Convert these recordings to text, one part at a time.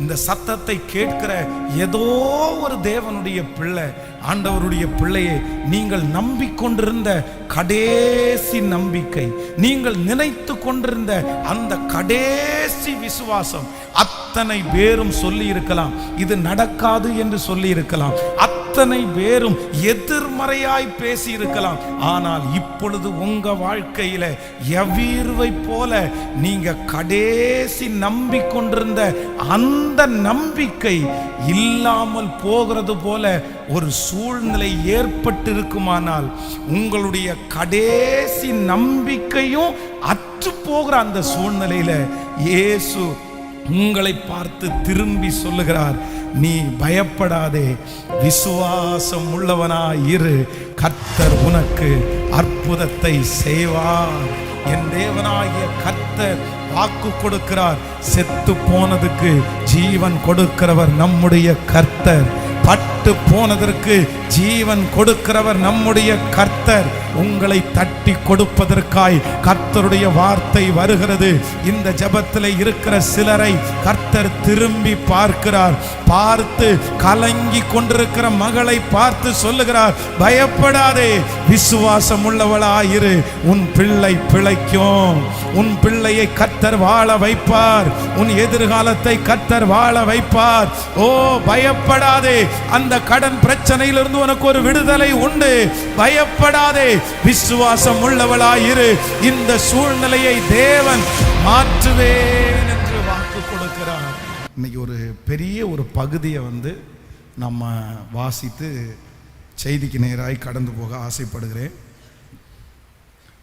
இந்த சத்தத்தை கேட்கிற ஏதோ ஒரு தேவனுடைய பிள்ளை, ஆண்டவருடைய பிள்ளையை நீங்கள் நம்பிக்கொண்டிருந்த கடைசி நம்பிக்கை, நீங்கள் நினைத்து கொண்டிருந்த அந்த கடைசி விசுவாசம், அத்தனை பேரும் சொல்லி இருக்கலாம் இது நடக்காது என்று சொல்லி இருக்கலாம், அத்தனை பேரும் எதிர்மறையாய் பேசி இருக்கலாம். ஆனால் இப்பொழுது உங்க வாழ்க்கையில எவீர்வை போல நீங்க கடைசி நம்பிக்கொண்டிருந்த அந்த நம்பிக்கை இல்லாமல் போகிறது போல ஒரு சூழ்நிலை ஏற்பட்டிருக்குமானால், உங்களுடைய கடைசி நம்பிக்கையும் அற்று போகிற அந்த சூழ்நிலையில இயேசு உங்களை பார்த்து திரும்பி சொல்லுகிறார், நீ பயப்படாதே, விசுவாசம் உள்ளவனாயிரு, கர்த்தர் உனக்கு அற்புதத்தை செய்வார். என் தேவனாகிய கர்த்தர் வாக்கு கொடுக்கிறார். செத்து போனதுக்கு ஜீவன் கொடுக்கிறவர் நம்முடைய கர்த்தர். பட்டு போனதற்கு ஜீவன் கொடுக்கிறவர் நம்முடைய கர்த்தர். உங்களை தட்டி கொடுப்பதற்காய் கர்த்தருடைய வார்த்தை வருகிறது. இந்த ஜெபத்தில் இருக்கிற சிலரை கர்த்தர் திரும்பி பார்க்கிறார். பார்த்து கலங்கி கொண்டிருக்கிற மகளை பார்த்து சொல்லுகிறார், பயப்படாதே, விசுவாசம் உள்ளவளாயிரு, உன் பிள்ளை பிழைக்கும், உன் பிள்ளையை கர்த்தர் வாழ வைப்பார், உன் எதிர்காலத்தை கர்த்தர் வாழ வைப்பார். ஓ பயப்படாதே, அந்த கடன் பிரச்சனையிலிருந்து உனக்கு ஒரு விடுதலை உண்டு. பயப்படாதே, விசுவாசம் உள்ளவளாயிரு, இந்த சூழ்நிலையை தேவன் மாற்றுவேன் என்று வாக்கு கொடுக்கிறார். இன்னைக்கு ஒரு பெரிய ஒரு பகுதியை நம்ம வாசித்து செய்திக்கு நேராய் கடந்து போக ஆசைப்படுகிறேன்.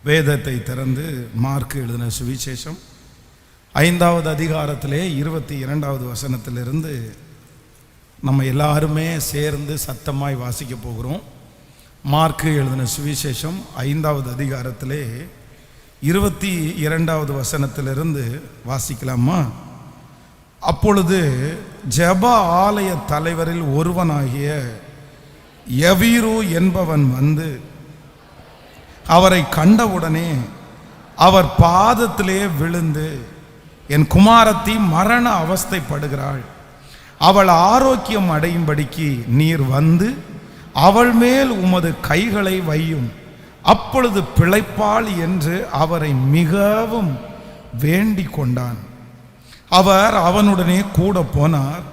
வேதத்தை திறந்து மார்க்கு எழுதின சுவிசேஷம் 5வது அதிகாரத்திலே 22வது வசனத்திலிருந்து நம்ம எல்லாருமே சேர்ந்து சத்தமாய் வாசிக்க போகிறோம். மார்க்கு எழுதின சுவிசேஷம் 5வது அதிகாரத்திலே 22வது வசனத்திலிருந்து வாசிக்கலாமா? அப்பொழுது ஜெப ஆலய தலைவரில் ஒருவனாகிய யவீரு என்பவன் வந்து அவரை கண்டவுடனே அவர் பாதத்திலே விழுந்து, என் குமாரத்தி மரண அவஸ்தைப்படுகிறாள், அவள் ஆரோக்கியம் அடையும்படிக்கு நீர் வந்து அவள் மேல் உமது கைகளை வையும், அப்பொழுது பிழைப்பாள் என்று அவரை மிகவும் வேண்டிக் கொண்டான். அவர் அவனுடனே கூட போனார்.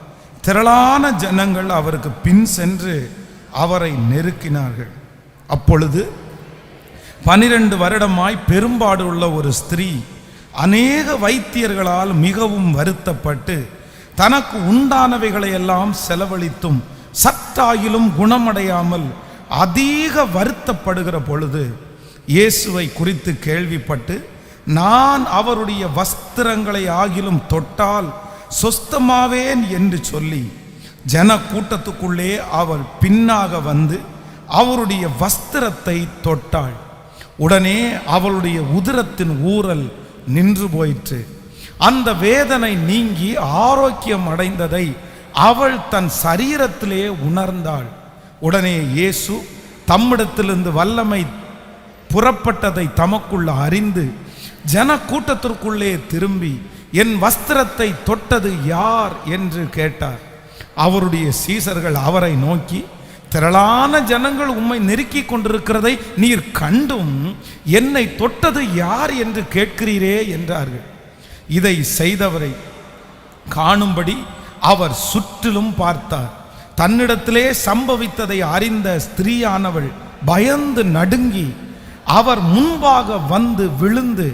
திரளான ஜனங்கள் அவருக்கு பின் சென்று அவரை நெருக்கினார்கள். அப்பொழுது 12 வருடமாய் பெரும்பாடு உள்ள ஒரு ஸ்திரீ அநேக வைத்தியர்களால் மிகவும் வருத்தப்பட்டு தனக்கு உண்டானவைகளை எல்லாம் செலவழித்தும் சத்தாயிலும் குணமடையாமல் அதிக வருத்தப்படுகிற பொழுது இயேசுவை குறித்து கேள்விப்பட்டு, நான் அவருடைய வஸ்திரங்களை ஆகிலும் தொட்டால் சொஸ்தமாவேன் என்று சொல்லி ஜன கூட்டத்துக்குள்ளே அவள் பின்னாக வந்து அவருடைய வஸ்திரத்தை தொட்டாள். உடனே அவளுடைய உதிரத்தின் ஊறல் நின்று போயிற்று. அந்த வேதனை நீங்கி ஆரோக்கியம் அடைந்ததை அவள் தன் சரீரத்திலே உணர்ந்தாள். உடனே இயேசு தம்மிடத்திலிருந்து வல்லமை புறப்பட்டதை தமக்குள்ள அறிந்து ஜன கூட்டத்திற்குள்ளே திரும்பி, என் வஸ்திரத்தை தொட்டது யார் என்று கேட்டார். அவருடைய சீசர்கள் அவரை நோக்கி, திரளான ஜனங்கள் உம்மை நெருக்கி கொண்டிருக்கிறதை நீர் கண்டும் என்னை தொட்டது யார் என்று கேட்கிறீரே என்றார்கள். இதை செய்தவரை காணும்படி அவர் சுற்றிலும் பார்த்தார். தன்னிடத்திலே சம்பவித்ததை அறிந்த ஸ்திரீயானவள் பயந்து நடுங்கி அவர் முன்பாக வந்து விழுந்து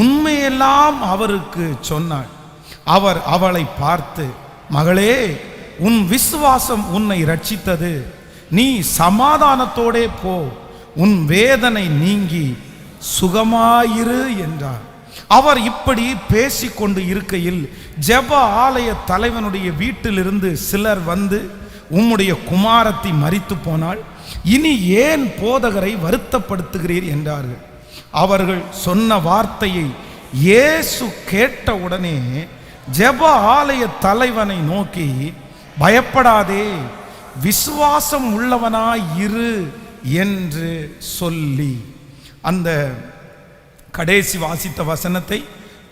உண்மையெல்லாம் அவருக்கு சொன்னாள். அவர் அவளை பார்த்து, மகளே, உன் விசுவாசம் உன்னை ரட்சித்தது, நீ சமாதானத்தோடே போ, உன் வேதனை நீங்கி சுகமாயிரு என்றார். அவர் இப்படி பேசிக்கொண்டு இருக்கையில் ஜெப ஆலய தலைவனுடைய வீட்டிலிருந்து சிலர் வந்து, உம்முடைய குமாரத்தி மரித்து போனாள், இனி ஏன் போதகரை வருத்தப்படுத்துகிறீர் என்றார்கள். அவர்கள் சொன்ன வார்த்தையை இயேசு கேட்டவுடனே ஜெப ஆலய தலைவனை நோக்கி, பயப்படாதே, விசுவாசம் உள்ளவனாய் இரு என்று சொல்லி, அந்த கடைசி வாசித்த வசனத்தை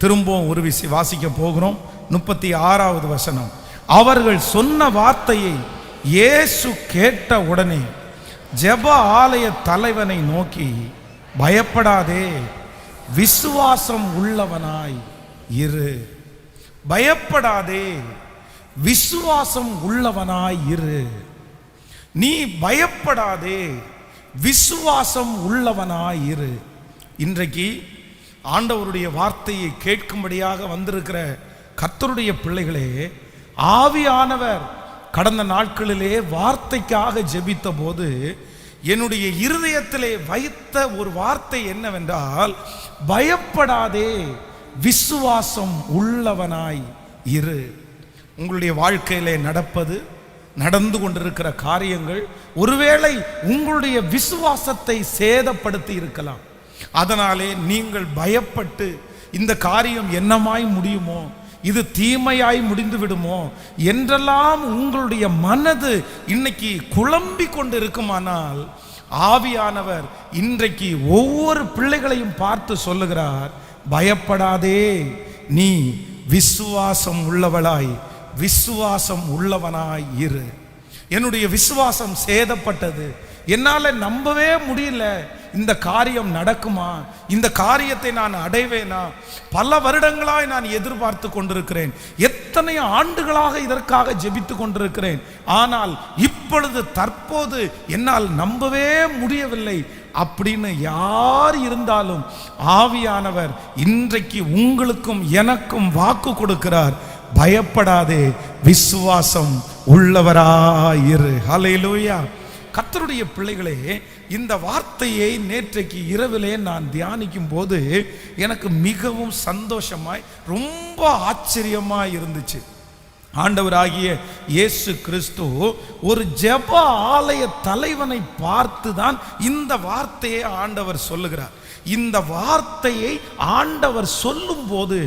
திரும்பவும் ஒரு வாசிக்க போகிறோம். 36வது வசனம். அவர்கள் சொன்ன வார்த்தையை இயேசு கேட்ட உடனே ஜெப ஆலய தலைவனை நோக்கி, பயப்படாதே, விசுவாசம் உள்ளவனாய் இரு. பயப்படாதே, விசுவாசம் உள்ளவனாய் இரு. நீ பயப்படாதே, விசுவாசம் உள்ளவனாய் இரு. இன்றைக்கு ஆண்டவருடைய வார்த்தையை கேட்கும்படியாக வந்திருக்கிற கர்த்தருடைய பிள்ளைகளே, ஆவியானவர் கடந்த நாட்களிலே வார்த்தைக்காக ஜெபித்த போது என்னுடைய இருதயத்திலே வைத்த ஒரு வார்த்தை என்னவென்றால், பயப்படாதே, விசுவாசம் உள்ளவனாய் இரு. உங்களுடைய வாழ்க்கையிலே நடந்து கொண்டிருக்கிற காரியங்கள் ஒருவேளை உங்களுடைய விசுவாசத்தை சேதப்படுத்தி இருக்கலாம். அதனாலே நீங்கள் பயப்பட்டு இந்த காரியம் என்னமாய் முடியுமோ, இது தீமையாய் முடிந்து விடுமோ என்றெல்லாம் உங்களுடைய மனது இன்னைக்கு குழம்பி கொண்டு இருக்குமானால், ஆவியானவர் இன்றைக்கு ஒவ்வொரு பிள்ளைகளையும் பார்த்து சொல்லுகிறார், பயப்படாதே, நீ விசுவாசம் உள்ளவளாய், விசுவாசம் உள்ளவனாய் இரு. என்னுடைய விசுவாசம் சேதப்பட்டது, என்னால் நம்பவே முடியல, இந்த காரியம் நடக்குமா, இந்த காரியத்தை நான் அடைவேனா, பல வருடங்களாய் நான் எதிர்பார்த்து கொண்டிருக்கிறேன், எத்தனை ஆண்டுகளாக இதற்காக ஜெபித்து கொண்டிருக்கிறேன், ஆனால் இப்பொழுது தற்போது என்னால் நம்பவே முடியவில்லை அப்படின்னு யார் இருந்தாலும் ஆவியானவர் இன்றைக்கு உங்களுக்கும் எனக்கும் வாக்கு கொடுக்கிறார், பயப்படாதே, விசுவாசம் உள்ளவராயிரு. ஹல்லேலூயா. கர்த்தருடைய பிள்ளைகளே, இந்த வார்த்தையை நேற்றைக்கு இரவிலே நான் தியானிக்கும் போது எனக்கு மிகவும் சந்தோஷமாய் ரொம்ப ஆச்சரியமாய் இருந்துச்சு. ஆண்டவராகிய இயேசு கிறிஸ்து ஒரு ஜெப ஆலய தலைவனை பார்த்து தான் இந்த வார்த்தையை ஆண்டவர் சொல்லுகிறார். இந்த வார்த்தையை ஆண்டவர் சொல்லும் போது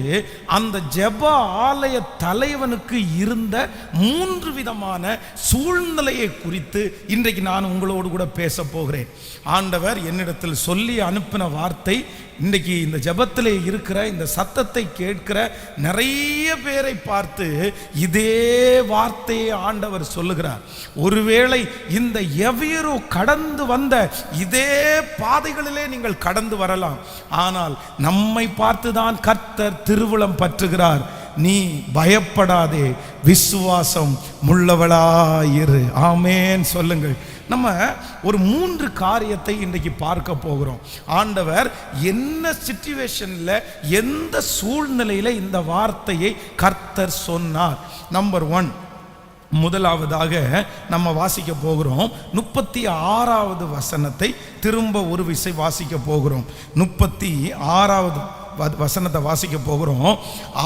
அந்த ஜெப ஆலய தலைவனுக்கு இருந்த 3 விதமான சூழ்நிலையை குறித்து இன்றைக்கு நான் உங்களோடு கூட பேச போகிறேன். ஆண்டவர் என்னிடத்தில் சொல்லி அனுப்பின வார்த்தை, இன்றைக்கு இந்த ஜெபத்திலே இருக்கிற இந்த சத்தத்தை கேட்கிற நிறைய பேரை பார்த்து இதே வார்த்தையை ஆண்டவர் சொல்லுகிறார். ஒருவேளை இந்த எவ்விரு கடந்து வந்த இதே பாதைகளிலே நீங்கள் கடந்து வரலாம், ஆனால் நம்மை பார்த்துதான் கர்த்தர் திருவுளம் பற்றுகிறார். நீ பயப்படாதே, விசுவாசம் உள்ளவளாயிரு. ஆமேன் சொல்லுங்கள். நம்ம ஒரு 3 காரியத்தை இன்றைக்கு பார்க்க போகிறோம். ஆண்டவர் என்ன சிச்சுவேஷன்ல, எந்த சூழ்நிலையில இந்த வார்த்தையை கர்த்தர் சொன்னார். நம்பர் 1, முதலாவதாக நம்ம வாசிக்க போகிறோம் 36வது வசனத்தை திரும்ப ஒரு விசை வாசிக்க போகிறோம். 36வது வசனத்தை வாசிக்க போகிறோம்.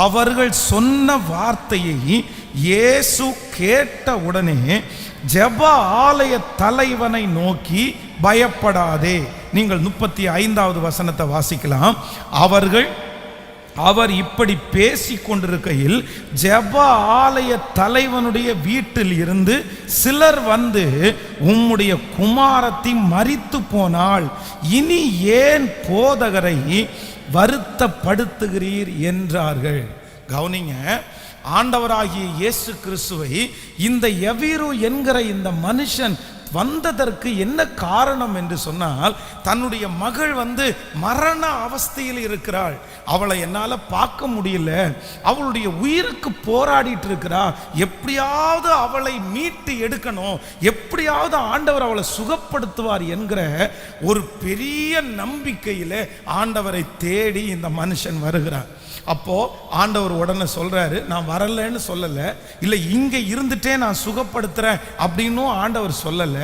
அவர்கள் சொன்ன வார்த்தையை இயேசு கேட்ட உடனே ஜெப ஆலய தலைவனை நோக்கி, பயப்படாதே. நீங்கள் 35வது வசனத்தை வாசிக்கலாம். அவர் இப்படி பேசிக் கொண்டிருக்கையில் ஜெப ஆலய தலைவனுடைய வீட்டில் இருந்து சிலர் வந்து, உம்முடைய குமாரத்தி மரித்து போனாள், இனி ஏன் போதகரை வருத்தப்படுத்துகிறீர் என்றார்கள். கவனிங்க, ஆண்டவராகிய இயேசு கிறிஸ்துவை இந்த எவீரு என்கிற இந்த மனுஷன் வந்ததற்கு என்ன காரணம் என்று சொன்னால், தன்னுடைய மகள் மரண அவஸ்தையில் இருக்கிறாள், அவளை என்னால் பார்க்க முடியல, அவளுடைய உயிருக்கு போராடிட்டு இருக்கிறா, எப்படியாவது அவளை மீட்டு எடுக்கணும், எப்படியாவது ஆண்டவர் அவளை சுகப்படுத்துவார் என்கிற ஒரு பெரிய நம்பிக்கையில் ஆண்டவரை தேடி இந்த மனுஷன் வருகிறார். அப்போ ஆண்டவர் உடனே சொல்றாரு, நான் வரலன்னு சொல்லல, இல்லை இங்க இருந்துட்டே நான் சுகப்படுத்துறேன் அப்படின்னும் ஆண்டவர் சொல்லல.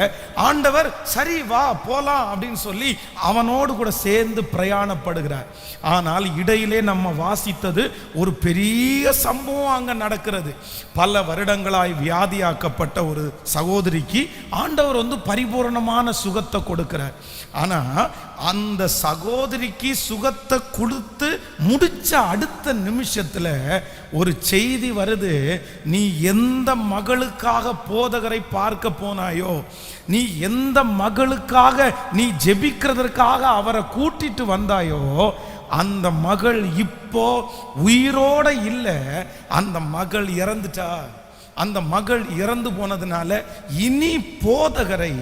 ஆண்டவர் சரி வா போலாம் அப்படின்னு சொல்லி அவனோடு கூட சேர்ந்து பிரயாணப்படுகிறார். ஆனால் இடையிலே நம்ம வாசித்தது ஒரு பெரிய சம்பவம் அங்க நடக்கிறது. பல வருடங்களாய் வியாதியாக்கப்பட்ட ஒரு சகோதரிக்கு ஆண்டவர் பரிபூரணமான சுகத்தை கொடுக்கிறார். ஆனா அந்த சகோதரிக்கு சுகத்தை கொடுத்து முடிச்ச அடுத்த நிமிஷத்துல ஒரு செய்தி வருது, நீ எந்த மகளுக்காக போதகரை பார்க்க போனாயோ, நீ எந்த மகளுக்காக நீ ஜெபிக்கிறதற்காக அவரை கூட்டிட்டு வந்தாயோ, அந்த மகள் இப்போ உயிரோட இல்லை, அந்த மகள் இறந்துட்டா. அந்த மகள் இறந்து போனதுனால இனி போதகரை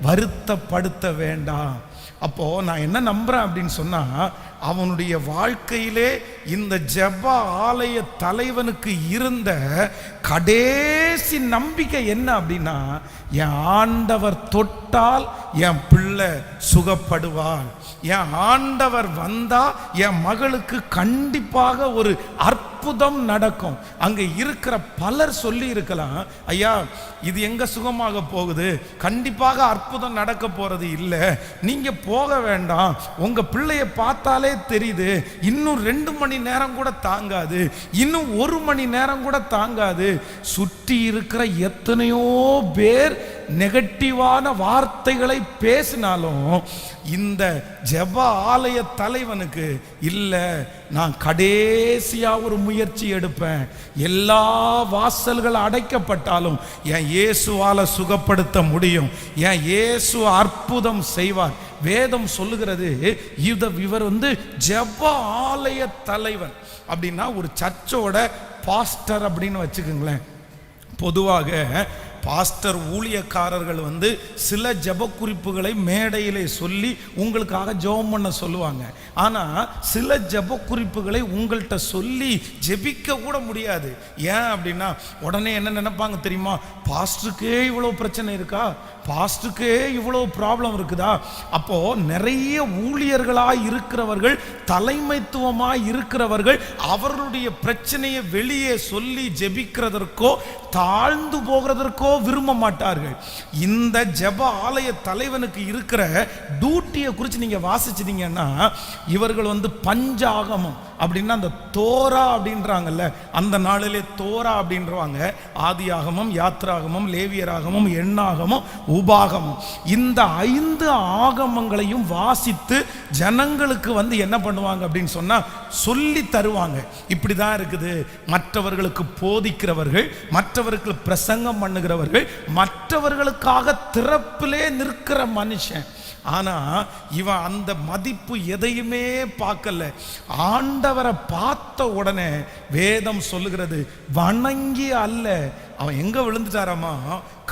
வருத்தப்படுத்த வேண்டாம். அப்போ நான் என்ன நம்புறேன் அப்படின்னு சொன்னா, அவனுடைய வாழ்க்கையிலே இந்த ஜெப ஆலய தலைவனுக்கு இருந்த கடைசி நம்பிக்கை என்ன அப்படின்னா, என் ஆண்டவர் தொட்டால் என் பிள்ளை சுகப்படுவாள், என் ஆண்டவர் வந்தா என் மகளுக்கு கண்டிப்பாக ஒரு அற்புதம் நடக்கும். அங்க இருக்கிற பலர் சொல்லி இருக்கலாம், ஐயா இது எங்க சுகமாக போகுது, கண்டிப்பாக அற்புதம் நடக்க போறது இல்லை, நீங்க போக வேண்டாம், உங்க பிள்ளைய பார்த்தாலே தெரியுது, இன்னும் 2 மணி நேரம் கூட தாங்காது, இன்னும் 1 மணி நேரம் கூட தாங்காது. சுற்றி இருக்கிற எத்தனையோ பேர் நெகட்டிவான வார்த்தைகளை பேசினாலும் இந்த ஜெப ஆலய தலைவனுக்கு இல்லை, நான் கடைசியா ஒரு முயற்சி எடுப்பேன், எல்லா வாசல்கள் அடைக்கப்பட்டாலும் என் இயேசுவால சுகப்படுத்த முடியும், என் இயேசு அற்புதம் செய்வார். வேதம் சொல்லுகிறது இவர் ஜெப ஆலய தலைவன் அப்படின்னா ஒரு சர்ச்சோட பாஸ்டர் அப்படின்னு வச்சுக்கோங்களேன். பொதுவாக பாஸ்டர் ஊழியக்காரர்கள் சில ஜெப குறிப்புகளை மேடையிலே சொல்லி உங்களுக்காக ஜெபம் பண்ண சொல்லுவாங்க. ஆனால் சில ஜெப குறிப்புகளை உங்கள்கிட்ட சொல்லி ஜெபிக்க கூட முடியாது. ஏன் அப்படின்னா உடனே என்ன நினைப்பாங்க தெரியுமா, பாஸ்டருக்கே இவ்வளோ பிரச்சனை இருக்கா, பாஸ்டருக்கே இவ்வளோ ப்ராப்ளம் இருக்குதா. அப்போ நிறைய ஊழியர்களாய் இருக்கிறவர்கள், தலைமைத்துவமாய் இருக்கிறவர்கள் அவர்களுடைய பிரச்சனையை வெளியே சொல்லி ஜெபிக்கிறதற்கோ தாழ்ந்து போகிறதற்கோ விரும்ப மாட்டார்கள். இந்த ஜெப ஆலய தலைவனுக்கு இருக்கிற டியூட்டியை குறித்து நீங்க வாசிச்சீங்கன்னா, இவர்கள் பஞ்சாகமம் அப்படின்னா அந்த தோரா அப்படின்றாங்கல்ல, அந்த நாளிலே தோரா அப்படின்றவாங்க ஆதியாகமம், யாத்ராகமம், லேவியராகமம், எண்ணாகமம், உபாகமம், இந்த 5 ஆகமங்களையும் வாசித்து ஜனங்களுக்கு என்ன பண்ணுவாங்க அப்படின்னு சொன்னா சொல்லி தருவாங்க. இப்படிதான் இருக்குது, மற்றவர்களுக்கு போதிக்கிறவர்கள், மற்றவர்களுக்கு பிரசங்கம் பண்ணுகிறவர்கள், மற்றவர்களுக்காக திறப்பிலே நிற்கிற மனுஷன். ஆனா இவன் அந்த மதிப்பு எதையுமே பார்க்கல. ஆண்டவரை பார்த்த உடனே வேதம் சொல்லுகிறது வணங்கி அல்ல, அவன் எங்க விழுந்துட்டாராமா,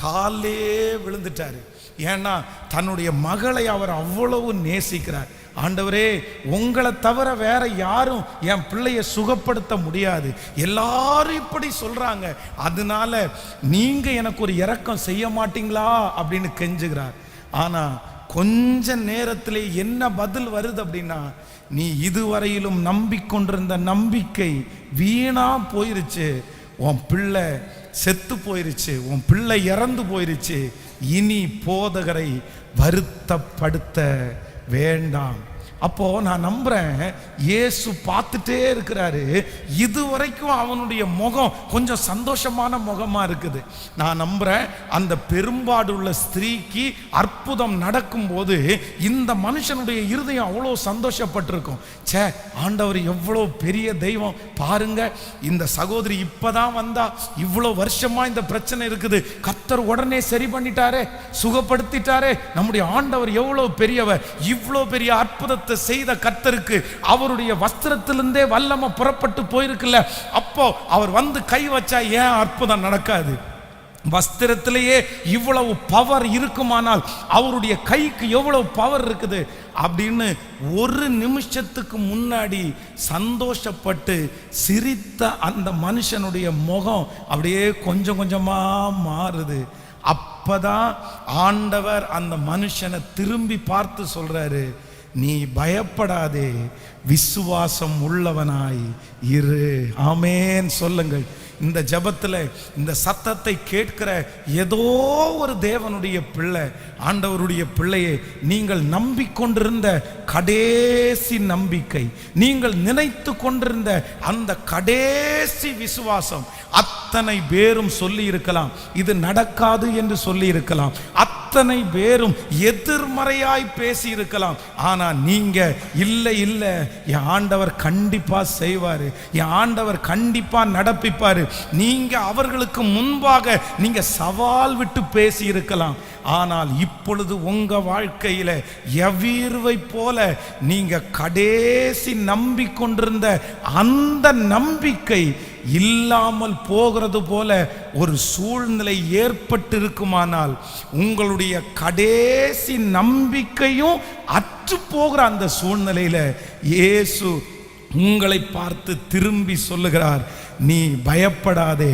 காலே விழுந்துட்டாரு. ஏன்னா தன்னுடைய மகளை அவர் அவ்வளவு நேசிக்கிறார். ஆண்டவரே, உங்களை தவிர வேற யாரும் என் பிள்ளைய சுகப்படுத்த முடியாது, எல்லாரும் இப்படி சொல்றாங்க, அதனால நீங்க எனக்கு ஒரு இரக்கம் செய்ய மாட்டீங்களா அப்படின்னு கெஞ்சுகிறார். ஆனா கொஞ்ச நேரத்திலே என்ன பதில் வருது அப்படின்னா, நீ இதுவரையிலும் நம்பிக்கொண்டிருந்த நம்பிக்கை வீணா போயிருச்சு, உன் பிள்ளை செத்து போயிருச்சு, உன் பிள்ளை இறந்து போயிருச்சு, இனி போதகரை வருத்தப்படுத்த வேண்டாம். அப்போ நான் நம்புறேன் இயேசு பார்த்துட்டே இருக்கிறாரு. இதுவரைக்கும் அவனுடைய முகம் கொஞ்சம் சந்தோஷமான முகமா இருக்குது. நான் நம்புறேன் அந்த பெரும்பாடுள்ள ஸ்திரீக்கு அற்புதம் நடக்கும் போது இந்த மனுஷனுடைய இருதயம் அவ்வளோ சந்தோஷப்பட்டிருக்கும். சே, ஆண்டவர் எவ்வளோ பெரிய தெய்வம் பாருங்க, இந்த சகோதரி இப்பதான் வந்தா, இவ்வளோ வருஷமா இந்த பிரச்சனை இருக்குது, கர்த்தர் உடனே சரி பண்ணிட்டாரே, சுகப்படுத்திட்டாரே, நம்முடைய ஆண்டவர் எவ்வளோ பெரியவர், இவ்வளோ பெரிய அற்புதத்தை செய்த கர்த்தருக்கு அவருடைய வஸ்திரத்திலிருந்தே வல்லமை புறப்பட்டு போயிருக்குல்ல, அப்போ அவர் கை வச்சா ஏன் அற்புதம் நடக்காது? வஸ்திரத்திலேயே இவ்வளவு பவர் இருக்குமானால் அவருடைய கைக்கு எவ்வளவு பவர் இருக்குது அப்படின்னு ஒரு நிமிஷத்துக்கு முன்னாடி சந்தோஷப்பட்டு சிரித்த அந்த மனுஷனுடைய முகம் அப்படியே கொஞ்சம் கொஞ்சமா மாறுது. அப்பதான் ஆண்டவர் அந்த மனுஷனை திரும்பி பார்த்து சொல்றாரு, நீ பயப்படாதே, விசுவாசம் உள்ளவனாய் இரு. ஆமென் சொல்லுங்கள். இந்த ஜபத்தில் இந்த சத்தத்தை கேட்கிற ஏதோ ஒரு தேவனுடைய பிள்ளை, ஆண்டவருடைய பிள்ளையை, நீங்கள் நம்பிக்கொண்டிருந்த கடைசி நம்பிக்கை, நீங்கள் நினைத்து கொண்டிருந்த அந்த கடைசி விசுவாசம், அத்தனை பேரும் சொல்லி இருக்கலாம் இது நடக்காது என்று சொல்லி இருக்கலாம், அத்தனை பேரும் எதிர்மறையாய் பேசி இருக்கலாம். ஆனா நீங்க இல்லை இல்லை, என் ஆண்டவர் கண்டிப்பா செய்வாரு, என் ஆண்டவர் கண்டிப்பா நடப்பிப்பாரு, நீங்க அவர்களுக்கு முன்பாக நீங்க சவால் விட்டு பேசி இருக்கலாம். ஆனால் இப்பொழுது உங்க வாழ்க்கையில எவீர்வை போல நீங்க கடைசி நம்பிக்கொண்டிருந்த அந்த நம்பிக்கை இல்லாமல் போகிறது போல ஒரு சூழ்நிலை ஏற்பட்டிருக்குமானால் உங்களுடைய கடைசி நம்பிக்கையும் அற்று போகிற அந்த சூழ்நிலையில இயேசு உங்களை பார்த்து திரும்பி சொல்லுகிறார், நீ பயப்படாதே,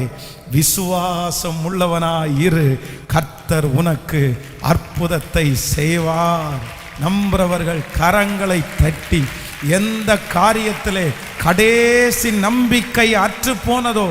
விசுவாசம் உள்ளவனாயிரு, கர்த்தர் உனக்கு அற்புதத்தை செய்வார். நம்புறவர்கள் கரங்களை தட்டி, எந்த காரியத்திலே கடைசி நம்பிக்கை அற்று போனதோ,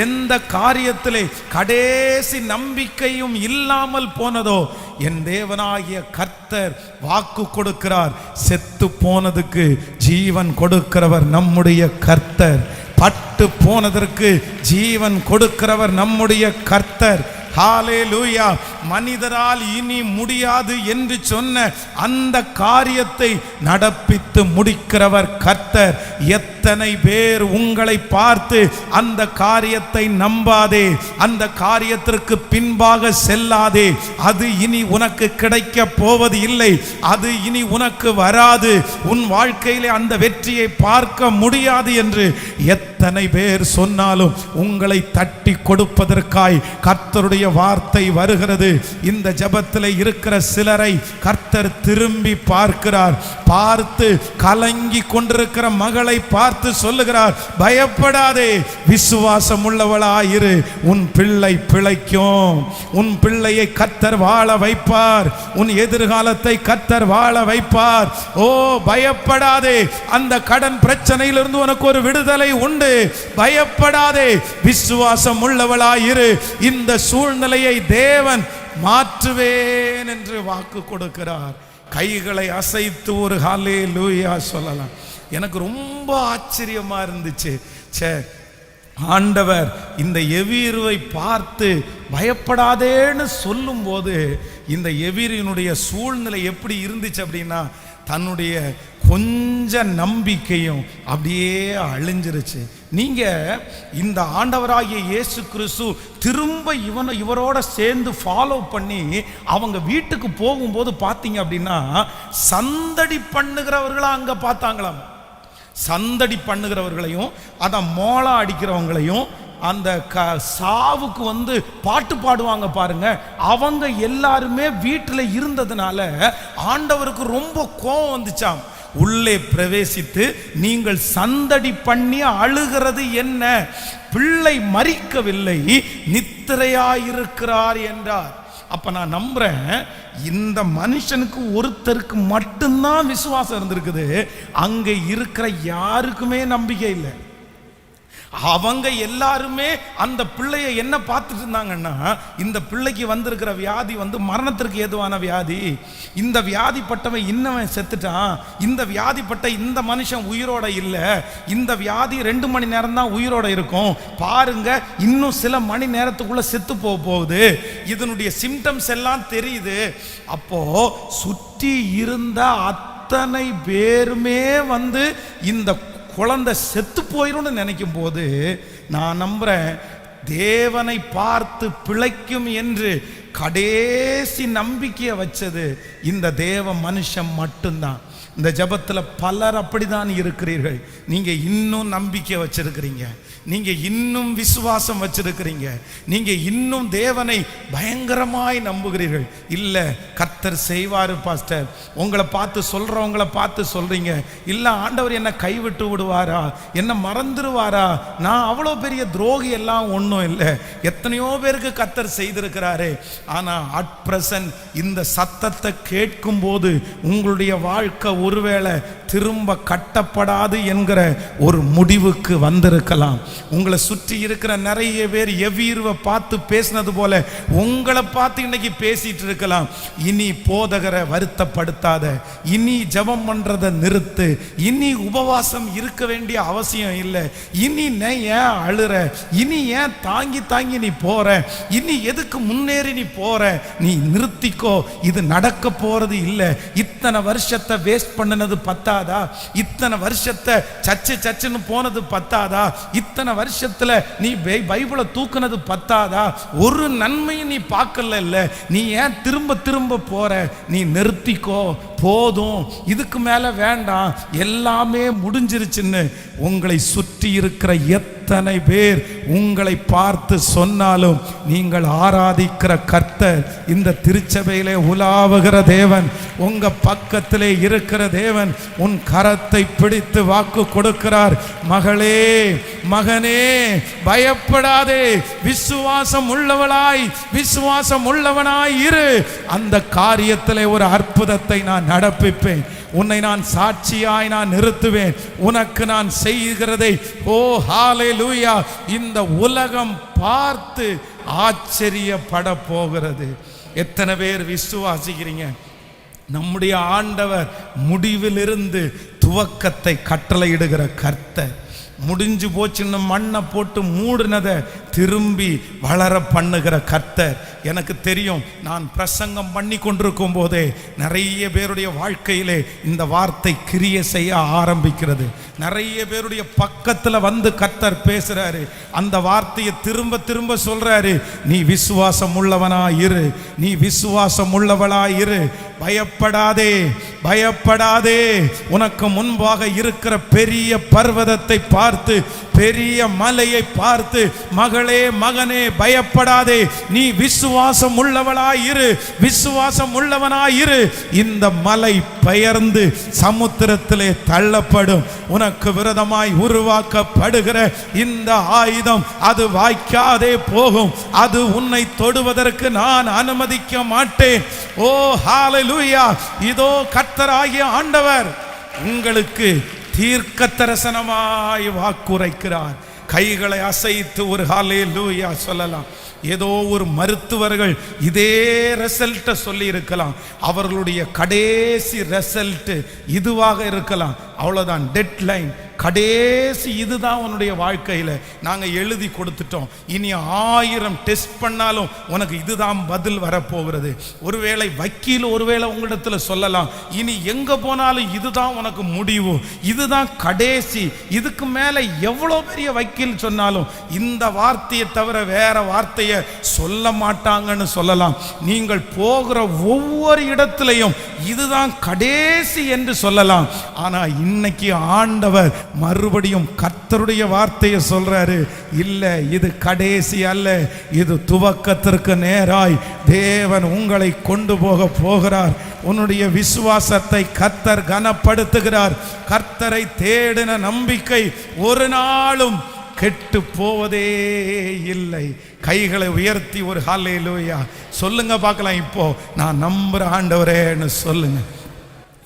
எந்த காரியத்திலே கடைசி நம்பிக்கையும் இல்லாமல் போனதோ, என் தேவனாகிய கர்த்தர் வாக்கு கொடுக்கிறார். செத்து போனதுக்கு ஜீவன் கொடுக்கிறவர் நம்முடைய கர்த்தர். பட்டு போனதற்கு ஜீவன் கொடுக்கிறவர் நம்முடைய கர்த்தர். ஹல்லேலூயா. மனிதரால் இனி முடியாது என்று சொன்ன அந்த காரியத்தை நடப்பித்து முடிக்கிறவர் கர்த்தர். எத்தனை பேர் உங்களை பார்த்து அந்த காரியத்தை நம்பாதே, அந்த காரியத்திற்கு பின்பாக செல்லாதே, அது இனி உனக்கு கிடைக்க போவது இல்லை, அது இனி உனக்கு வராது, உன் வாழ்க்கையிலே அந்த வெற்றியை பார்க்க முடியாது என்று எத்தனை பேர் சொன்னாலும் உங்களை தட்டி கொடுப்பதற்காய் கர்த்தருடைய வார்த்தை வருகிறது. இந்த ஜெபத்தில் இருக்கிற சிலரை கர்த்தர் திரும்பி பார்க்கிறார். பார்த்து கலங்கி கொண்டிருக்கிற மகளை பார்த்து சொல்லுகிறார், பயப்படாதே, விசுவாசம் உள்ளவளாயிரு, உன் பிள்ளை பிழைக்கும், உன் பிள்ளையை கர்த்தர் வாழ வைப்பார், உன் எதிர்காலத்தை கர்த்தர் வாழ வைப்பார். ஓ பயப்படாதே, அந்த கடன் பிரச்சனையிலிருந்து உனக்கு ஒரு விடுதலை உண்டு. பயப்படாதே, விசுவாசம் உள்ளவளாயிரு, இந்த சூழ்நிலையை தேவன் மாற்றுவேன் என்று வாக்கு கொடுக்கிறார். கைகளை அசைத்து ஒரு ஹல்லேலூயா சொல்லலாம். எனக்கு ரொம்ப ஆச்சரியமா இருந்துச்சு. ஆண்டவர் இந்த எவீருவை பார்த்து பயப்படாதேன்னு சொல்லும் போது இந்த எவீரினுடைய சூழ்நிலை எப்படி இருந்துச்சு அப்படின்னா, தன்னுடைய கொஞ்ச நம்பிக்கையும் அப்படியே அழிஞ்சிருச்சு. நீங்க இந்த ஆண்டவராகிய இயேசு கிறிஸ்து திரும்ப இவரோட சேர்ந்து ஃபாலோ பண்ணி அவங்க வீட்டுக்கு போகும்போது பார்த்தீங்க அப்படின்னா, சந்தடி பண்ணுகிறவர்களா அங்க பார்த்தாங்களாம். சந்தடி பண்ணுகிறவர்களையும் அதான் மோளம் அடிக்கிறவங்களையும் அந்த சாவுக்கு பாட்டு பாடுவாங்க பாருங்க, அவங்க எல்லாருமே வீட்டில் இருந்ததுனால ஆண்டவருக்கு ரொம்ப கோபம் வந்துச்சாம். உள்ளே பிரவேசித்து, நீங்கள் சந்தடி பண்ணி அழுகிறது என்ன? பிள்ளை மரிக்கவில்லை, நித்திரையாயிருக்கிறார் என்றார். அப்ப நான் நம்புறேன், இந்த மனுஷனுக்கு ஒருத்தருக்கு மட்டும்தான் விசுவாசம் இருந்திருக்குது, அங்க இருக்கிற யாருக்குமே நம்பிக்கை இல்லை. அவங்க எல்லாருமே அந்த பிள்ளைய என்ன பார்த்துட்டு இருந்தாங்கன்னா, இந்த பிள்ளைக்கு வந்திருக்கிற வியாதி மரணத்திற்கு ஏதுவான வியாதி, இந்த வியாதிப்பட்டவன் இன்னவன் செத்துட்டான், இந்த வியாதிப்பட்ட இந்த மனுஷன் உயிரோட இல்லை, இந்த வியாதி 2 மணி நேரம் தான் உயிரோட இருக்கும், பாருங்க இன்னும் சில மணி நேரத்துக்குள்ள செத்து போகுது, இதனுடைய சிம்டம்ஸ் எல்லாம் தெரியுது. அப்போ சுற்றி இருந்த அத்தனை பேருமே இந்த குழந்தை செத்து போயிடும்னு நினைக்கும் போது நான் நம்புறேன், தேவனை பார்த்து பிழைக்கும் என்று கடைசி நம்பிக்கையை வச்சது இந்த தேவ மனுஷன் மட்டும்தான். இந்த ஜபத்தில் பலர் அப்படிதான் இருக்கிறீர்கள். நீங்க இன்னும் நம்பிக்கை வச்சிருக்கிறீங்க, நீங்க இன்னும் விசுவாசம் வச்சிருக்கிறீங்க, நீங்க இன்னும் தேவனை பயங்கரமாய் நம்புகிறீர்கள். இல்ல கர்த்தர் செய்வாரு பாஸ்டர், உங்களை பார்த்து சொல்றவங்களை பார்த்து சொல்றீங்க, இல்ல ஆண்டவர் என்ன கைவிட்டு விடுவாரா, என்ன மறந்துடுவாரா, நான் அவ்வளோ பெரிய துரோகி எல்லாம் ஒன்றும் இல்லை, எத்தனையோ பேருக்கு கர்த்தர் செய்திருக்கிறாரு. ஆனா அட் பிரசன்ட் இந்த சத்தத்தை கேட்கும் போது உங்களுடைய வாழ்க்கை ஒருவேளை திரும்ப கட்டப்படாது என்கிற ஒரு முடிவுக்கு வந்திருக்கலாம். உங்களை சுற்றி இருக்கிற நிறைய பேர் எவ்வீருவை பார்த்து பேசினது போல உங்களை பார்த்து இன்னைக்கு பேசிட்டு இருக்கலாம். இனி போதகரை வருத்தப்படுத்தாத, இனி ஜெபம் பண்றதை நிறுத்து, இனி உபவாசம் இருக்க வேண்டிய அவசியம் இல்லை, இனி ஏன் அழுற, இனி ஏன் தாங்கி தாங்கி நீ போற, இனி எதுக்கு முன்னேறி நீ போற, நீ நிறுத்திக்கோ, இது நடக்க போறது இல்லை. இத்தனை வருஷத்தை வேஸ்ட் பண்ணினது பத்தாதா, இத்தனை வருஷத்தை சச்சுன்னு போனது பத்தாதா, இத்தனை வருஷத்துல நீ பைபிளை தூக்குனது பத்தாதா, ஒரு நன்மையும் நீ பார்க்கல, இல்ல நீ ஏன் திரும்ப திரும்ப போற, நீ நிறுத்திக்கோ, போதும், இதுக்கு மேல வேண்டாம், எல்லாமே முடிஞ்சிருச்சுன்னு உங்களை சுற்றி இருக்கிற எத்தனை பேர் உங்களை பார்த்து சொன்னாலும் நீங்கள் ஆராதிக்கிற கர்த்தர் இந்த திருச்சபையிலே உலாவுகிற தேவன், உங்க பக்கத்திலே இருக்கிற தேவன் உன் கரத்தை பிடித்து வாக்கு கொடுக்கிறார். மகளே, மகனே, பயப்படாதே, விசுவாசம் உள்ளவளாய், விசுவாசம் உள்ளவனாய் இரு. அந்த காரியத்திலே ஒரு அற்புதத்தை நான் நடப்பிப்பேன். உன்னை நான் சாட்சியாய் நான் நிறுத்துவேன். உனக்கு நான் செய்கிறதை ஓ ஹalleluya இந்த உலகம் பார்த்து ஆச்சரியப்பட போகிறது. எத்தனை பேர் விசுவாசிக்கிறீங்க? நம்முடைய ஆண்டவர் முடிவிலிருந்து துவக்கத்தை கட்டளையிடுகிற கர்த்தர். முடிஞ்சு போச்சுன்னு மண்ணை போட்டு மூடினதை திரும்பி வளர பண்ணுகிற கர்த்தர். எனக்கு தெரியும், நான் பிரசங்கம் பண்ணி கொண்டிருக்கும் போதே நிறைய பேருடைய வாழ்க்கையிலே இந்த வார்த்தை கிரியை செய்ய ஆரம்பிக்கிறது. நிறைய பேருடைய பக்கத்தில் வந்து கர்த்தர் பேசுறாரு. அந்த வார்த்தையை திரும்ப திரும்ப சொல்றாரு. நீ விசுவாசம் உள்ளவனாயிரு, நீ விசுவாசம் உள்ளவளாயிரு. பயப்படாதே, பயப்படாதே. உனக்கு முன்பாக இருக்கிற பெரிய பர்வதத்தை பார்த்து, பெரிய மலையை பார்த்து, மகளே, மகனே, பயப்படாதே. நீ விசுவாசம் உள்ளவளாயிரு, விசுவாசம் உள்ளவனாயிரு. இந்த மலை பெயர்ந்து சமுத்திரத்திலே தள்ளப்படும். உனக்கு விரோதமாய் உருவாக்கப்படுகிற இந்த ஆயுதம் அது வாய்க்காதே போகும். அது உன்னை தொடுவதற்கு நான் அனுமதிக்க மாட்டேன். ஓ ஹalleluya! இதோ கர்த்தராகிய ஆண்டவர் உங்களுக்கு தீர்க்க தரிசனமாய் வாக்குரைக்கிறார். கைகளை அசைத்து ஒரு ஹalleluya சொல்லலாம். ஏதோ ஒரு மருத்துவர்கள் இதே ரிசல்ட்டை சொல்லி இருக்கலாம். அவர்களுடைய கடைசி ரிசல்ட் இதுவாக இருக்கலாம். அவ்வளோதான், டெட்லைன், கடைசி இதுதான் உன்னுடைய வாழ்க்கையில் நாங்கள் எழுதி கொடுத்துட்டோம். இனி 1000 டெஸ்ட் பண்ணாலும் உனக்கு இதுதான் பதில் வரப்போகிறது. ஒருவேளை வக்கீல் ஒருவேளை உங்களிடத்தில் சொல்லலாம், இனி எங்கே போனாலும் இதுதான் உனக்கு முடிவு, இதுதான் கடைசி, இதுக்கு மேலே எவ்வளோ பெரிய வக்கீல் சொன்னாலும் இந்த வார்த்தையை தவிர வேற வார்த்தையை சொல்ல மாட்டாங்கன்னு சொல்லலாம். நீங்கள் போகிற ஒவ்வொரு இடத்திலையும் இதுதான் கடைசி என்று சொல்லலாம். ஆனால் இன்னைக்கு ஆண்டவர் மறுபடியும் கர்த்தருடைய வார்த்தையை சொல்றாரு. இல்லை, இது கடைசி அல்ல, இது துவக்கத்திற்கு நேராய் தேவன் உங்களை கொண்டு போகிறார். உன்னுடைய விசுவாசத்தை கர்த்தர் கனப்படுத்துகிறார். கர்த்தரை தேடின நம்பிக்கை ஒரு நாளும் கெட்டு போவதே இல்லை. கைகளை உயர்த்தி ஒரு ஹல்லேலூயா சொல்லுங்க பார்க்கலாம். இப்போ நான் நம்புற ஆண்டவரேன்னு சொல்லுங்க.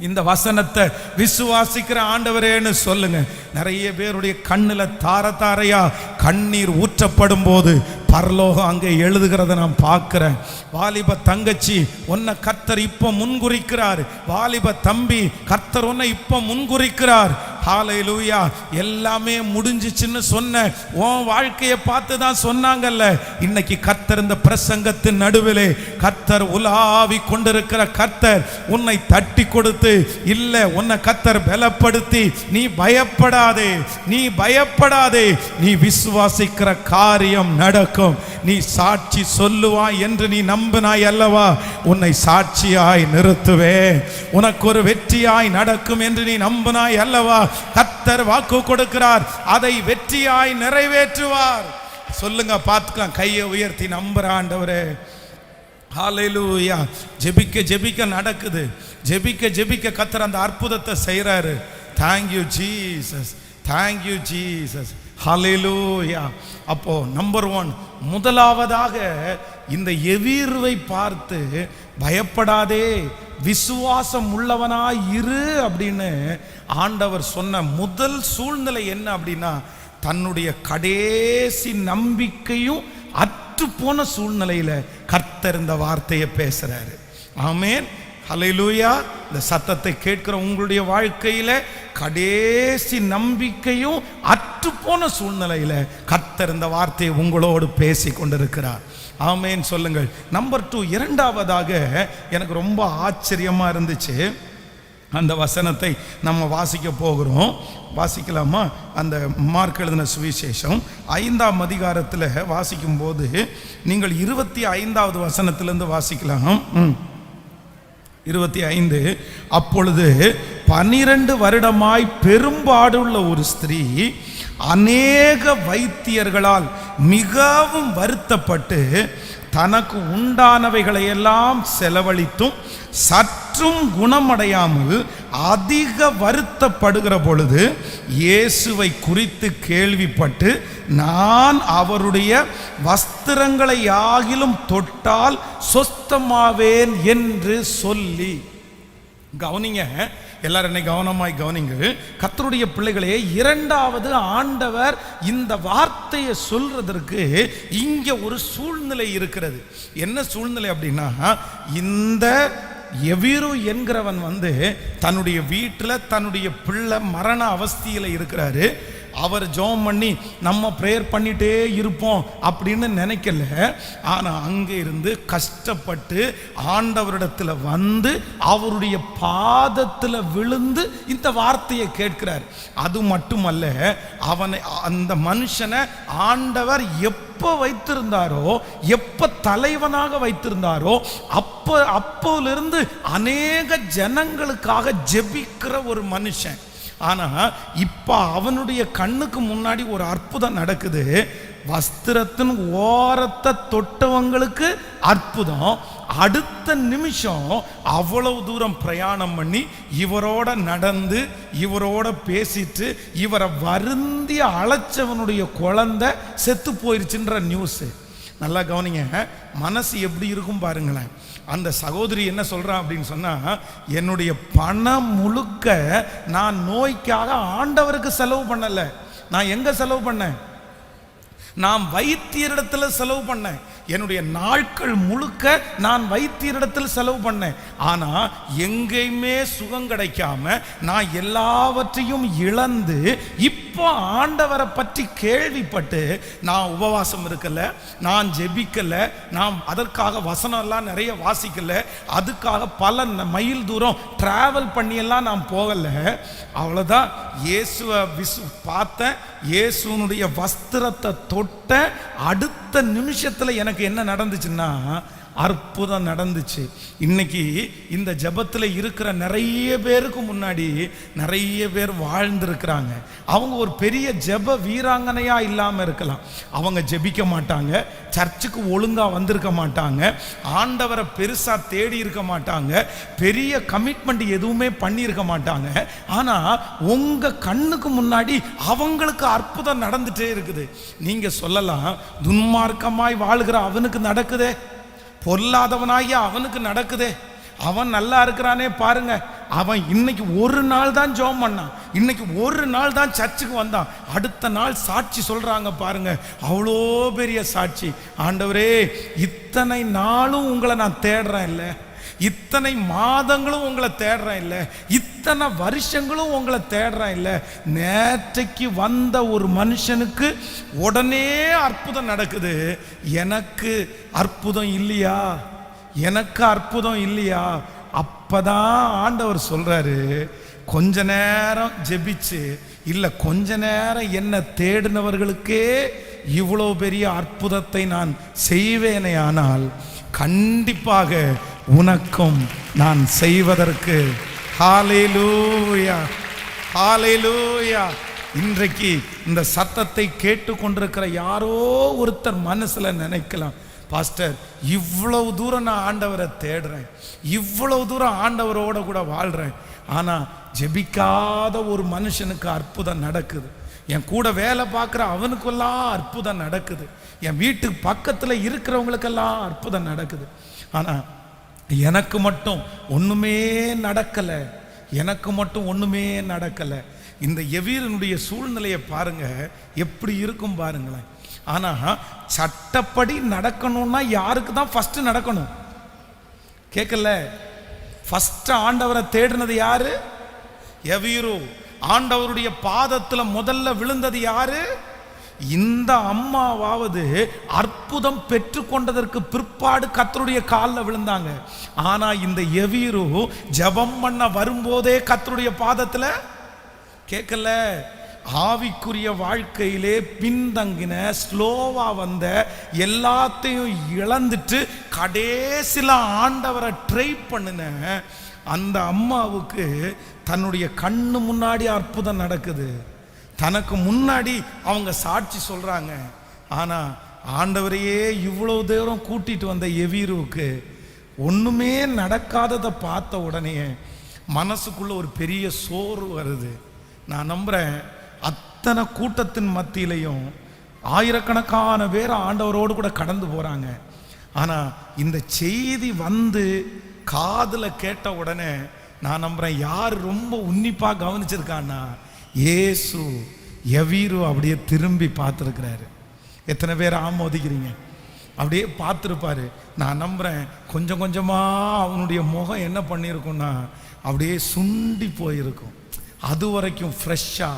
இந்த வசனத்தை விசுவாசிக்கிற ஆண்டவரேன்னு சொல்லுங்க. நிறைய பேருடைய கண்ணில் தார தாரையா கண்ணீர் ஊற்றப்படும் போது பரலோகம் அங்கே எழுதுகிறத நான் பார்க்கிறேன். வாலிப தங்கச்சி, உன்னை கர்த்தர் இப்போ முன்குறிக்கிறார். வாலிப தம்பி, கர்த்தர் உன்னை இப்போ முன்குறிக்கிறார். ஹல்லேலூயா! எல்லாமே முடிஞ்சிச்சுன்னு சொன்ன உன் வாழ்க்கையை பார்த்து தான் சொன்னாங்கல்ல. இன்னைக்கு கர்த்தர் இந்த பிரசங்கத்தின் நடுவிலே கர்த்தர் உலாவி கொண்டிருக்கிற கர்த்தர் உன்னை தட்டி கொடுத்து, இல்லை, உன்னை கர்த்தர் பலப்படுத்தி, நீ பயப்படாதே, நீ பயப்படாதே, நீ விசுவாசிக்கிற காரியம் நடக்கும். நீ சாட்சி சொல்லுவாய் என்று நீ நம்பினாய் அல்லவா? உன்னை சாட்சியாய் நிறுத்துவேன். உனக்கு ஒரு வெற்றியாய் நடக்கும் என்று நீ நம்பினாய் அல்லவா? கர்த்தர் வாக்கு கொடுக்கிறார், அதை வெற்றியாய் நிறைவேற்றுவார். சொல்லுங்க பார்த்துக்கலாம். கையை உயர்த்தி நம்புற ஆண்டவரே. ஹல்லேலூயா! ஜெபிக்க ஜெபிக்க நடக்குது. ஜெபிக்க ஜெபிக்க கர்த்தர் அந்த அற்புதத்தை செய்றாரு. Thank you Jesus, thank you Jesus. ஹல்லேலூயா! அப்போ நம்பர் 1, முதலாவதாக இந்த எவீருவை பார்த்து பயப்படாதே, விசுவாசம் உள்ளவனாய் இரு அப்படின்னு ஆண்டவர் சொன்ன முதல் சூழ்நிலை என்ன அப்படின்னா, தன்னுடைய கடைசி நம்பிக்கையும் அற்று போன சூழ்நிலையில கர்த்தர் இந்த வார்த்தையை பேசுறாரு. ஆமென், ஹல்லேலூயா! இந்த சத்தத்தை கேட்கிற உங்களுடைய வாழ்க்கையில கடைசி நம்பிக்கையும் அற்று போன சூழ்நிலையில கர்த்தர் இந்த வார்த்தையை உங்களோடு பேசி கொண்டிருக்கிறார். ஆமென் சொல்லுங்கள். நம்பர் 2, இரண்டாவதாக எனக்கு ரொம்ப ஆச்சரியமா இருந்துச்சு. அந்த வசனத்தை நம்ம வாசிக்க போகிறோம். வாசிக்கலாமா? அந்த மார்க் எழுதின சுவிசேஷம் 5ஆம் அதிகாரத்தில் வாசிக்கும் போது நீங்கள் 25வது வசனத்திலிருந்து வாசிக்கலாம். 25. அப்பொழுது 12 வருடமாய் பெரும்பாடுள்ள ஒரு ஸ்திரீ அநேக வைத்தியர்களால் மிகவும் வருத்தப்பட்டு தனக்கு உண்டானவைகளை எல்லாம் செலவழித்தும் சற்றும் குணமடையாமல் அதிக வருத்தப்படுகிற பொழுது இயேசுவை குறித்து கேள்விப்பட்டு, நான் அவருடைய வஸ்திரங்களை ஆகிலும் தொட்டால் சொஸ்தமாவேன் என்று சொல்லி. கவனிங்க, எல்லாரும் என்னை கவனமாய் கவனிங்கள். கர்த்தருடைய பிள்ளைகளே, இரண்டாவது ஆண்டவர் இந்த வார்த்தையை சொல்றதற்கு இங்க ஒரு சூழ்நிலை இருக்கிறது. என்ன சூழ்நிலை அப்படின்னா, இந்த எவீரு என்கிறவன் தன்னுடைய வீட்டில் தன்னுடைய பிள்ளை மரண அவஸ்தையில் இருக்கிறாரு. அவர் ஜெபம் பண்ணி நம்ம ப்ரேயர் பண்ணிட்டே இருப்போம் அப்படின்னு நினைக்கல. ஆனால் அங்கே இருந்து கஷ்டப்பட்டு ஆண்டவரிடத்தில் அவருடைய பாதத்தில் விழுந்து இந்த வார்த்தையை கேட்கிறார். அது மட்டுமல்ல, அந்த மனுஷனை ஆண்டவர் எப்போ வைத்திருந்தாரோ, எப்போ தலைவனாக வைத்திருந்தாரோ, அப்போலிருந்து அநேக ஜனங்களுக்காக ஜெபிக்கிற ஒரு மனுஷன். ஆனா இப்ப அவனுடைய கண்ணுக்கு முன்னாடி ஒரு அற்புதம் நடக்குது. வஸ்திரத்தின் ஓரத்தை தொட்டவங்களுக்கு அற்புதம். அடுத்த நிமிஷம் அவ்வளவு தூரம் பிரயாணம் பண்ணி இவரோட நடந்து இவரோட பேசிட்டு இவரை வருந்தி அழைச்சவனுடைய குழந்தை செத்து போயிருச்சுன்ற நியூஸ். நல்லா கவனிங்க, மனசு எப்படி இருக்கும் பாருங்களேன். அந்த சகோதரி என்ன சொல்றான் அப்படின்னு சொன்னா, என்னுடைய பணம் முழுக்க நான் நோய்க்காக ஆண்டவருக்கு செலவு பண்ணல. நான் எங்க செலவு பண்ணேன்? நான் வைத்தியரிடத்தில் செலவு பண்ணேன். என்னுடைய நாட்கள் முழுக்க நான் வைத்தியரிடத்தில் செலவு பண்ணேன். ஆனா எங்கேயுமே சுகம் கிடைக்காம நான் எல்லாவற்றையும் இழந்து இப்போ ஆண்டவரை பற்றி கேள்விப்பட்டு நான் உபவாசம் இருக்கல, நான் ஜெபிக்கல, நான் அதற்காக வசனம் எல்லாம் நிறைய வாசிக்கல, அதுக்காக பல மைல் தூரம் டிராவல் பண்ணியெல்லாம் நான் போகல. அவ்வளோதான், இயேசுவை பார்த்தேன், இயேசுனுடைய வஸ்திரத்தை தொட்ட அடுத்த நிமிஷத்தில் எனக்கு என்ன நடந்துச்சுன்னா அற்புதம் நடந்துச்சு. இன்னைக்கு இந்த ஜெபத்தில் இருக்கிற நிறைய பேருக்கு முன்னாடி நிறைய பேர் வாழ்ந்திருக்கிறாங்க. அவங்க ஒரு பெரிய ஜெப வீராங்கனையா இல்லாமல் இருக்கலாம். அவங்க ஜெபிக்க மாட்டாங்க, சர்ச்சுக்கு ஒழுங்கா வந்திருக்க மாட்டாங்க, ஆண்டவரை பெருசா தேடி இருக்க மாட்டாங்க, பெரிய கமிட்மெண்ட் எதுவுமே பண்ணியிருக்க மாட்டாங்க. ஆனா உங்க கண்ணுக்கு முன்னாடி அவங்களுக்கு அற்புதம் நடந்துட்டே இருக்குது. நீங்க சொல்லலாம், துன்மார்க்கமாய் வாழ்கிற அவனுக்கு நடக்குதே, பொல்லாதவனாகிய அவனுக்கு நடக்குதே, அவன் நல்லா இருக்கிறானே பாருங்க, அவன் இன்னைக்கு ஒரு நாள் தான் ஜெபம் பண்ணான், இன்னைக்கு ஒரு நாள் தான் சர்ச்சுக்கு வந்தான், அடுத்த நாள் சாட்சி சொல்றாங்க பாருங்க, அவ்வளோ பெரிய சாட்சி. ஆண்டவரே, இத்தனை நாளும் உங்களை நான் தேடுறேன் இல்லை, இத்தனை மாதங்களும் உங்களை தேடுறேன் இல்லை, இத்தனை வருஷங்களும் உங்களை தேடுறேன் இல்லை, நேற்றைக்கு வந்த ஒரு மனுஷனுக்கு உடனே அற்புதம் நடக்குது, எனக்கு அற்புதம் இல்லையா? எனக்கு அற்புதம் இல்லையா? அப்பதான் ஆண்டவர் சொல்றாரு, கொஞ்ச நேரம் ஜெபிச்சு இல்லை, கொஞ்ச நேரம் என்ன தேடினவர்களுக்கே இவ்வளோ பெரிய அற்புதத்தை நான் செய்வேனே, ஆனால் கண்டிப்பாக உனக்கும் நான் செய்வதற்கு. ஹல்லேலூயா, ஹல்லேலூயா. இன்றைக்கு இந்த சத்தத்தை கேட்டுக்கொண்டிருக்கிற யாரோ ஒருத்தர் மனசுல நினைக்கலாம், பாஸ்டர், இவ்வளவு தூரம் நான் ஆண்டவரை தேடுறேன், இவ்வளவு தூரம் ஆண்டவரோட கூட வாழ்றேன், ஆனா ஜெபிக்காத ஒரு மனுஷனுக்கு அற்புதம் நடக்குது, என் கூட வேலை பார்க்குற அவனுக்கெல்லாம் அற்புதம் நடக்குது, என் வீட்டுக்கு பக்கத்தில் இருக்கிறவங்களுக்கெல்லாம் அற்புதம் நடக்குது, ஆனால் எனக்கு மட்டும் ஒன்றுமே நடக்கலை, எனக்கு மட்டும் ஒன்றுமே நடக்கலை. இந்த எவீரனுடைய சூழ்நிலையை பாருங்க, எப்படி இருக்கும் பாருங்களேன். ஆனால் சட்டப்படி நடக்கணும்னா யாருக்கு தான் ஃபஸ்ட்டு நடக்கணும்? கேட்கல, ஃபஸ்ட்டு ஆண்டவரை தேடினது யாரு? எவீரு. ஆண்டவருடைய பாதத்தில் முதல்ல விழுந்தது யாரு? இந்த அம்மாவாவது அற்புதம் பெற்றுக்கொண்டதற்கு பிற்பாடு கர்த்தருடைய காலில் விழுந்தாங்க. ஆனா இந்த எவீரு ஜெபம் பண்ண வரும்போதே கர்த்தருடைய பாதத்தில் கேட்கல. ஆவிக்குரிய வாழ்க்கையிலே பின்தங்கின, ஸ்லோவா வந்த, எல்லாத்தையும் இழந்துட்டு கடைசியில் ஆண்டவரை ட்ரை பண்ணின அந்த அம்மாவுக்கு தன்னுடைய கண்ணு முன்னாடி அற்புதம் நடக்குது, தனக்கு முன்னாடி அவங்க சாட்சி சொல்றாங்க. ஆனா ஆண்டவரையே இவ்வளவு தூரம் கூட்டிட்டு வந்த எவீருவுக்கு ஒண்ணுமே நடக்காததை பார்த்த உடனே மனசுக்குள்ள ஒரு பெரிய சோர்வு வருது. நான் நம்புறேன் அத்தனை கூட்டத்தின் மத்தியிலையும் ஆயிரக்கணக்கான பேர் ஆண்டவரோடு கூட கடந்து போறாங்க. ஆனா இந்த செய்தி வந்து காதுல கேட்ட உடனே நான் நம்புறேன் யார் ரொம்ப உன்னிப்பா கவனிச்சிருக்கான்னா இயேசு எவீரு அப்படியே திரும்பி பார்த்துருக்கிறாரு. எத்தனை பேர் ஆமோதிக்கிறீங்க? அப்படியே பார்த்துருப்பாரு. நான் நம்புறேன் கொஞ்சம் கொஞ்சமா அவனுடைய முகம் என்ன பண்ணியிருக்கும்னா அப்படியே சுண்டி போயிருக்கும். அது வரைக்கும் ஃப்ரெஷ்ஷா,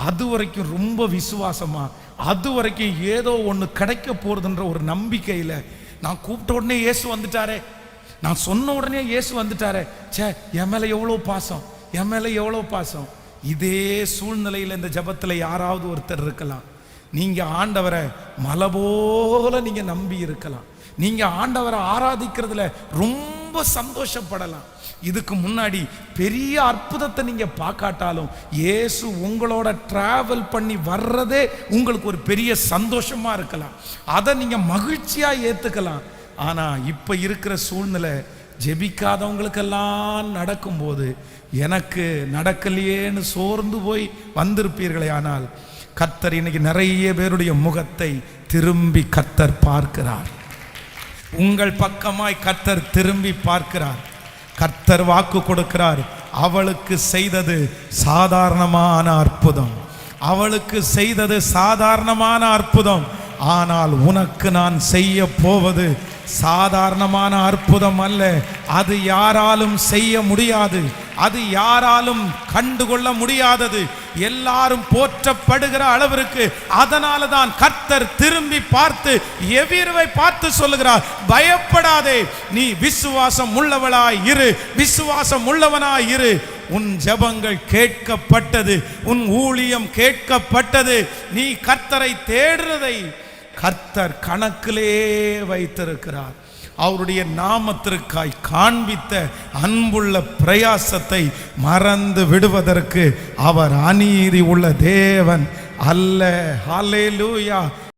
அது வரைக்கும் ரொம்ப விசுவாசமா, அது வரைக்கும் ஏதோ ஒன்று கிடைக்க போறதுன்ற ஒரு நம்பிக்கையில, நான் கூப்பிட்ட உடனே இயேசு வந்துட்டாரே, நான் சொன்ன உடனே இயேசு வந்துட்டாரே, சே என் மேல எவ்வளோ பாசம், என் மேல எவ்வளோ பாசம். இதே சூழ்நிலையில் இந்த ஜபத்தில் யாராவது ஒருத்தர் இருக்கலாம். நீங்க ஆண்டவரை மலை போல நீங்க நம்பி இருக்கலாம். நீங்க ஆண்டவரை ஆராதிக்கிறதுல ரொம்ப சந்தோஷப்படலாம். இதுக்கு முன்னாடி பெரிய அற்புதத்தை நீங்க பார்க்காட்டாலும் இயேசு உங்களோட டிராவல் பண்ணி வர்றதே உங்களுக்கு ஒரு பெரிய சந்தோஷமா இருக்கலாம். அதை நீங்க மகிழ்ச்சியா ஏத்துக்கலாம். ஆனா இப்ப இருக்கிற சூழ்நிலை ஜெபிக்காதவங்களுக்கெல்லாம் நடக்கும்போது எனக்கு நடக்கலையேன்னு சோர்ந்து போய் வந்திருப்பீர்களே. ஆனால் கர்த்தர் இன்னைக்கு நிறைய பேருடைய முகத்தை திரும்பி கர்த்தர் பார்க்கிறார். உங்கள் பக்கமாய் கர்த்தர் திரும்பி பார்க்கிறார். கர்த்தர் வாக்கு கொடுக்கிறார், அவளுக்கு செய்தது சாதாரணமான அற்புதம், அவளுக்கு செய்தது சாதாரணமான அற்புதம். ஆனால் உனக்கு நான் செய்ய போவது சாதாரணமான அற்புதம் அல்ல. அது யாராலும் செய்ய முடியாது, அது யாராலும் கண்டுகொள்ள முடியாதது, எல்லாரும் போற்றப்படுகிற அளவிற்கு. அதனால தான் கர்த்தர் திரும்பி பார்த்து எவீருவை பார்த்து சொல்லுகிறார், பயப்படாதே, நீ விசுவாசம் உள்ளவளாய் இரு, விசுவாசம் உள்ளவனாய் இரு. உன் ஜெபங்கள் கேட்கப்பட்டது, உன் ஊழியம் கேட்கப்பட்டது. நீ கர்த்தரை தேடுறதை கர்த்தர் கணக்கிலே வைத்திருக்கிறார். அவருடைய நாமத்திற்காய் காண்பித்த அன்புள்ள பிரயாசத்தை மறந்து விடுவதற்கு அவர் அநீதி உள்ள தேவன் அல்ல. ஹல்லேலூயா.